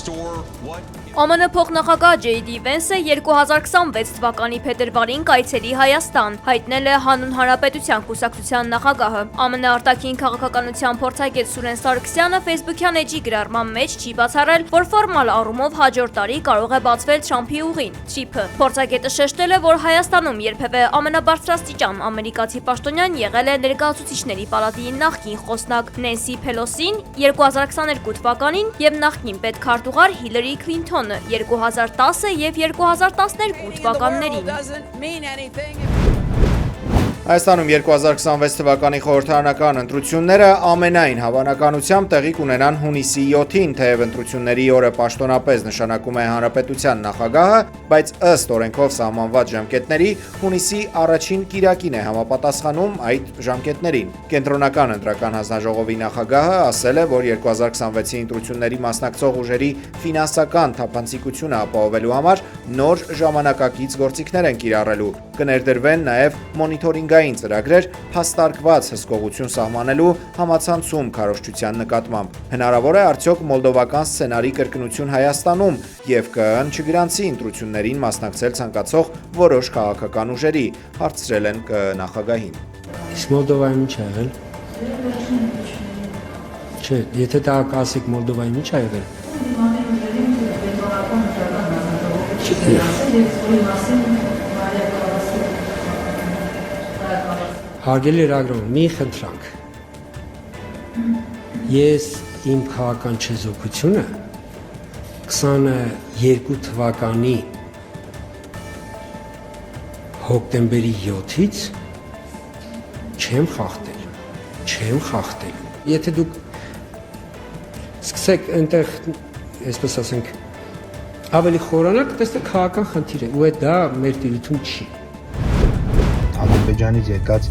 ԱՄՆ փոխնախագահ J.D. Vance-ը 2026 թվականի փետրվարին կայցելի Հայաստան, հայտնել է Հանուն Հանրապետության կուսակցության նախագահը։ ԱՄՆ արտաքին քաղաքականության փորձագետ Սուրեն Սարգսյանը Facebook-յան էջի գրառման մեջ չի բացառել, որ ֆորմալ առումով հաջորդ տարի կարող է բացվել Թրամփի ուղին։ Թրիփը փորձագետը շեշտել է, որ Հայաստանում երբևէ ամենաբարձրաստիճան ամերիկացի պաշտոնյան եղել է Ներկայացուցիչների պալատի նախկին խոսնակ Նենսի Փելոսին 2022 թվականին եւ նախկին պետքարտուղար Հիլարի Քլինթոնը 2010 եւ 2012 թվականներին։ Հայաստանում 2026 թվականի խորհրդարանական ընտրությունները ամենայն հավանականությամբ տեղի կունենան հունիսի 7-ին, թեև ընտրությունների օրը պաշտոնապես նշանակում է հանրապետության նախագահը, բայց ըստ օրենքով սահմանված ժամկետների հունիսի 1-ին կիրակին է համապատասխանում այդ ժամկետներին։ Կենտրոնական ընտրական հանձնաժողովի նախագահը ասել է, որ 2026-ի ընտրությունների մասնակցող ուժերի ֆինանսական թափանցիկությունը ապահովելու համար նոր ժամանակակից գործիքներ են կիրառելու։ Կներդրվեն նաև մոնիթորինգային ծրագրեր փաստարկված հսկողություն սահմանելու համացանցում քարոզչության նկատմամբ։ Հնարավոր է արդյոք մոլդովական սցենարի կրկնություն Հայաստանում եւ ԿԸՆ չգրանցի ընտրություններին մասնակցել ցանկացող որոշ քաղաքական ուժերի, հարցրել են ԿԸ նախագահին։ Իսկ Մոլդովայում ինչ ա եղել։ Չէ, եթե դա կասեք Մոլդովայում ինչ ա եղել։ Հարգելի լրագրող, մի խնդրանք։ Ես իմ քաղաքական չեզոքությունը 22 թվականի հոկտեմբերի 7-ից չեմ խախտել։ Եթե դուք սկսեք այնտեղ, այսպես ասենք, ավելի խորանալ, կտեսնեք քաղաքական խնդիր է, ու դա մեր տիրույթում չի։ Ադրբեջանից եկած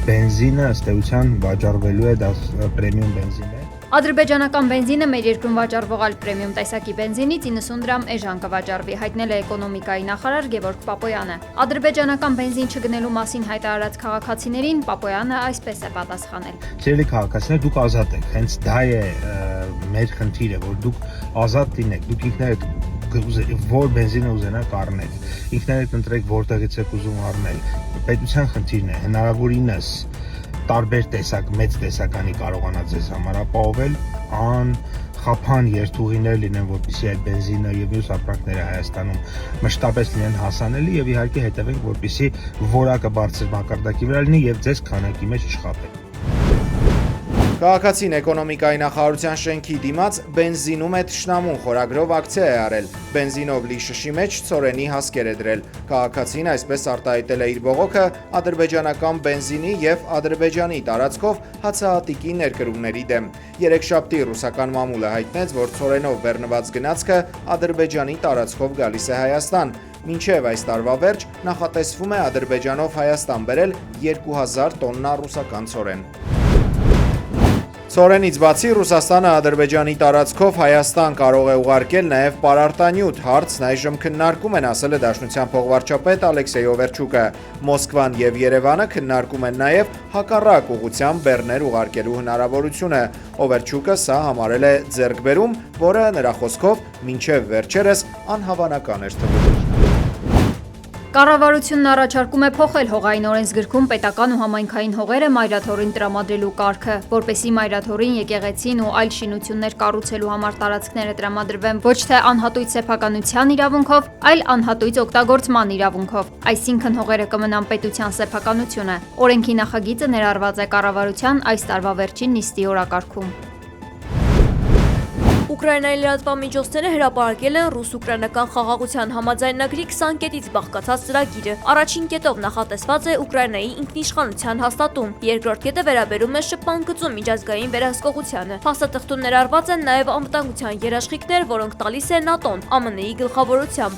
բենզինը ըստ էության վաճառվելու է, դա պրեմիում բենզին է։ Ադրբեջանական բենզինը մեր երկրում վաճառվող այլ պրեմիում տեսակի բենզինից 90 դրամ էժան կվաճառվի, հայտնել է էկոնոմիկայի նախարար Գևորգ Պապոյանը։ Ադրբեջանական բենզին չգնելու մասին հայտարարած քաղաքացիներին Պապոյանը այսպես է պատասխանել։ Սիրելի քաղաքացիներ, դուք ազատ եք, հենց դա է մեր խնդիրը, որ դուք ազատ լինեք, դուք ինքներդ որ բենզինը ուզենաք առնել, ինքներդ ընտրեք որտեղից եք ուզում առնել։ Պետության խնդիրն է հնարավորինս տարբեր տեսակ, մեծ տեսականի կարողանա ձեզ համար ապահովել, խափան երթուղիներ լինեն, որպեսզի այդ բենզինը եւ մյուս ապրանքները Հայաստանում մշտապես լինեն հասանելի եւ իհարկե հետևենք, որպեսզի որակը բարձր մակարդակի վրա լինի եւ ձեզ քանակի մեջ չխափեն։ Քաղաքացին էկոնոմիկայի նախարարության շենքի դիմաց բենզինում է թշնամուն խորագրով ակցիա է արել։ Բենզինով լի շշի մեջ ծորենի հասկեր է դրել։ Քաղաքացին այսպես արտահայտել է իր բողոքը ադրբեջանական բենզինի եւ Ադրբեջանի տարածքով հացահատիկի ներկրումների դեմ։ Երեքշաբթի ռուսական մամուլը հայտնեց, որ ծորենով բեռնված գնացքը Ադրբեջանի տարածքով գալիս է Հայաստան։ Մինչև այս տարվա վերջ նախատեսվում է Ադրբեջանով Հայաստան բերել 2000 տոննա ռուսական ծորեն։ Ծորենից բացի Ռուսաստանը Ադրբեջանի տարածքով Հայաստան կարող է ուղարկել նաև պարարտանյութ, հարցն այժմ քննարկում են, ասել է Դաշնության փոխվարչապետ Ալեքսեյ Օվերչուկը։ Մոսկվան եւ Երևանը քննարկում են նաև հակառակ ուղղությամբ բեռներ ուղարկելու հնարավորությունը։ Օվերչուկը սա համարել է ձեռքբերում, որը նրա խոսքով մինչև վերջերս անհավանական էր թվում։ Կառավարությունն առաջարկում է փոխել հողային օրենսգրքում պետական ու համայնքային հողերը մայրաթորին տրամադրելու կարգը, որպեսզի մայրաթորին եկեղեցին ու այլ շինություններ կառուցելու համար տարածքները տրամադրվեն ոչ թե անհատույց սեփականության իրավունքով, այլ անհատույց օգտագործման իրավունքով, այսինքն հողերը կմնան պետության սեփականությունը։ Օրենքի նախագիծը ներառված է կառավարության այս տարվա վերջին նիստի օրակարգում։ Ուկրաինայի լրատվամիջոցները հրապարակել են ռուս-ուկրաինական խաղաղության համաձայնագրի 20 կետից բաղկացած ծրագիրը։ Առաջին կետով նախատեսված է Ուկրաինայի ինքնիշխանության հաստատում, երկրորդ կետը վերաբերում է շփման գծում միջազգային վերահսկողությանը։ Փաստաթղթում ներառված են նաև անվտանգության երաշխիքներ, որոնք տալիս է ՆԱՏՕ-ն ԱՄՆ-ի գլխավորությամբ։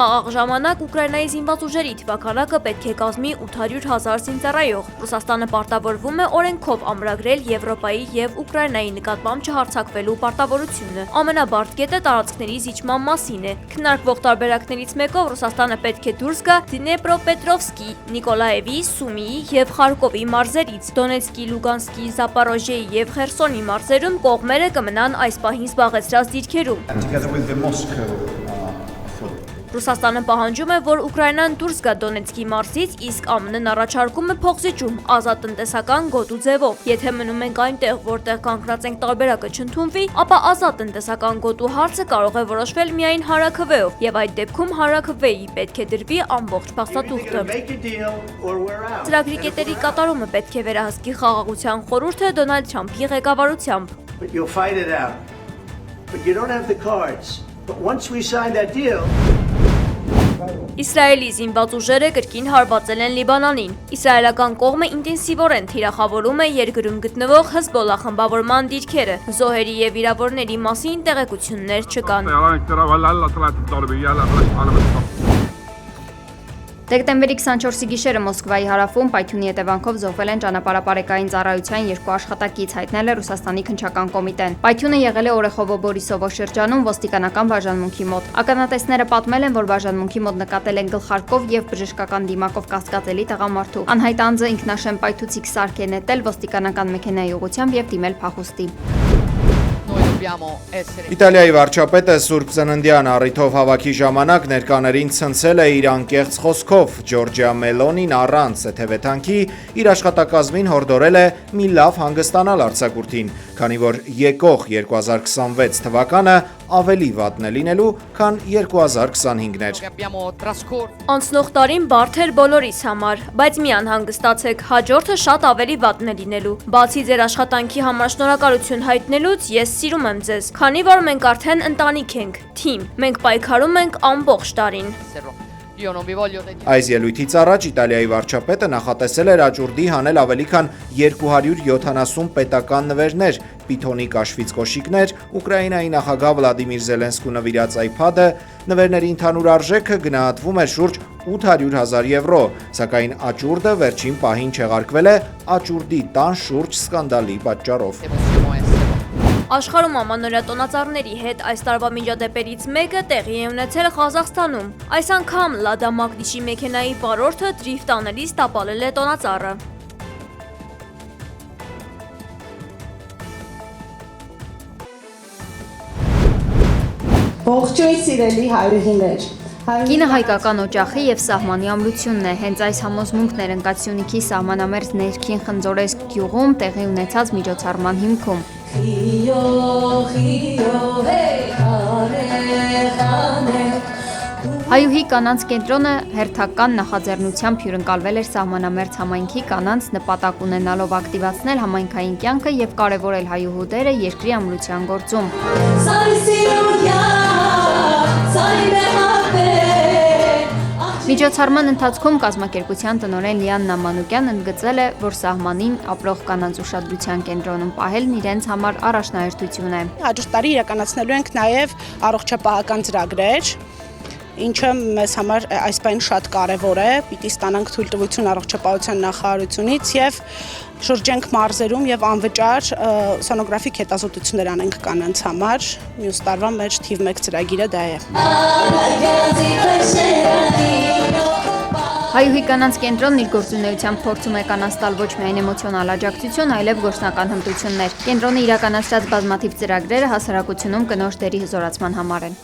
Խաղաղ ժամանակ Ուկրաինայի զինված ուժերի թվականակը պետք է կազմի 800,000 զինծառայող։ Ռուսաստանը պարտավորվում է օրենքով ամրագրել Եվրոպայի եւ Ուկրաինայի նկատմամբ չհարձակվելու պարտավորությունը։ Ամենաբարդ կետը տարածքների զիջման մասին է։ Քննարկվող տարբերակներից մեկով Ռուսաստանը պետք է դուրս գա Դնեպրոպետրովսկի, Նիկոլաևի, Սումիի եւ Խարկովի մարզերից։ Դոնեցկի, Լուգանսկի, Զապարոժիեի եւ Խերսոնի մարզերում կողմերը կմնան այս պահին զբաղեցրած դիրքերում։ Ռուսաստանը պահանջում է, որ Ուկրաինան դուրս գա Դոնեցկի մարզից, իսկ ԱՄՆ-ն առաջարկում է փոխզիջում ազատ տնտեսական գոտու ձևով։ Եթե մնում ենք այնտեղ, որտեղ կանգնած ենք տարբերակը չընդունվի, ապա ազատ տնտեսական գոտու հարցը կարող է որոշվել միայն հանրաքվեով, եւ այդ դեպքում հանրաքվեի պետք է դրվի ամբողջ փաստաթուղթը։ Ծրագրի կետերի կատարումը պետք է վերահսկի Խաղաղության խորհուրդը Դոնալդ Թրամփի ղեկավարությամբ։ Իսրայելի զինված ուժերը կրկին հարվածել են Լիբանանին։ Իսրայելական կողմը ինտենսիվորեն թիրախավորում է երկրում գտնվող Հեզբոլլա խմբավորման դիրքերը։ Զոհերի եւ վիրավորների մասին տեղեկություններ չկան։ Դեկտեմբերի 24-ի գիշերը Մոսկվայի հարավում պայթյունի հետևանքով զոհվել են ճանապարհապարեկային ծառայության 2 աշխատակից, հայտնել է Ռուսաստանի քննչական կոմիտեն։ Պայթյունը եղել է Օրեխովո-Բորիսովո շրջանում ոստիկանական բաժանմունքի մոտ։ Ականատեսները պատմել են, որ բաժանմունքի մոտ նկատել են գլխարկով եւ բժշկական դիմակով կասկածելի տղամարդու։ Անհայտ անձը ինքնաշեն պայթուցիկ սարք է նետել ոստիկանական մեքենայի ուղղությամբ եւ դիմել փախուստի։ Իտալիայի վարչապետը Սուրբ Ծննդյան առիթով հավաքի ժամանակ ներկաներին ցնցել է իր անկեղծ խոսքով։ Ջորջիա Մելոնին առանց եթևեթանքի իր աշխատակազմին հորդորել է մի լավ հանգստանալ արձակուրդին, քանի որ եկող 2026 թվականը ավելի վատն է լինելու, քան 2025-ն էր։ Անցնող տարին բարդ էր բոլորիս համար, բայց մի անհանգստացեք, հաջորդը շատ ավելի վատն է լինելու։ Բացի ձեր աշխատանքի համար շնորհակալություն հայտնելուց, ես սիրում եմ ձեզ, քանի որ մենք արդեն ընտանիք ենք, թիմ, մենք պայքարում ենք ամբողջ տարին։ Այս ելույթից առաջ Իտալիայի վարչապետը նախատեսել էր աճուրդի հանել ավելի քան 270 պետական նվերներ, պիթոնի կաշվից կոշիկներ, Ուկրաինայի նախագահ Վլադիմիր Զելենսկու նվիրած iPad-ը, նվերների ընդհանուր արժեքը գնահատվում է շուրջ 800,000 եվրո, սակայն աճուրդը վերջին պահին չեղարկվել է աճուրդի տան շուրջ սկանդալի պատճառով։ Աշխարհում ամանորյա տոնածառների հետ այս տարվա միջադեպերից մեկը տեղի է ունեցել Ղազախստանում։ Այս անգամ Լադա Մակդիշի մեքենայի վարորդը դրիֆտ անելիս տապալել է տոնածառը։ Ողջույն սիրելի հայրենիներ։ Կինը հայկական օջախի եւ սահմանի ամրությունն է։ Հենց այս համոզմունքն էր Ընկացյունիքի սահմանամերձ ներքին Խնձորեսկ գյուղում տեղի ունեցած միջոցառման հիմքում։ Հայուհի կանանց կենտրոնը հերթական նախաձեռնությամբ հյուրընկալվել էր սահմանամերձ համայնքի կանանց նպատակ ունենալով ակտիվացնել համայնքային կյանքը եւ կարեւորել հայուհու դերը երկրի ամրության գործում։ Միջոցառման ընթացքում կազմակերպության տնօրեն Լիաննա Մանուկյանն ընդգծել է, որ սահմանին ապրող կանանց ուշադրության կենտրոնում պահելն իրենց համար առաջնահերթություն է։ Հաջորդ տարի իրականացնելու ենք նաև առողջապահական ծրագրեր, ինչը մեզ համար այս բան շատ կարևոր է, պիտի ստանանք թույլտվություն առողջապահության նախարարությունից եւ շրջենք մարզերում եւ անվճար սոնոգրաֆիկ հետազոտություններ անենք կանանց համար։ Մյուս տարվա մեր թիվ 1 ծրագիրը դա է։ Հայուհի կանանց կենտրոնն իր գործունեությամբ փորձում է կանանց տալ ոչ միայն էմոցիոնալ աջակցություն, այլև գործնական հմտություններ։ Կենտրոնը իրականացրած բազմաթիվ ծրագրերը հասարակությունում կնոջ դերի հզորացման համար են։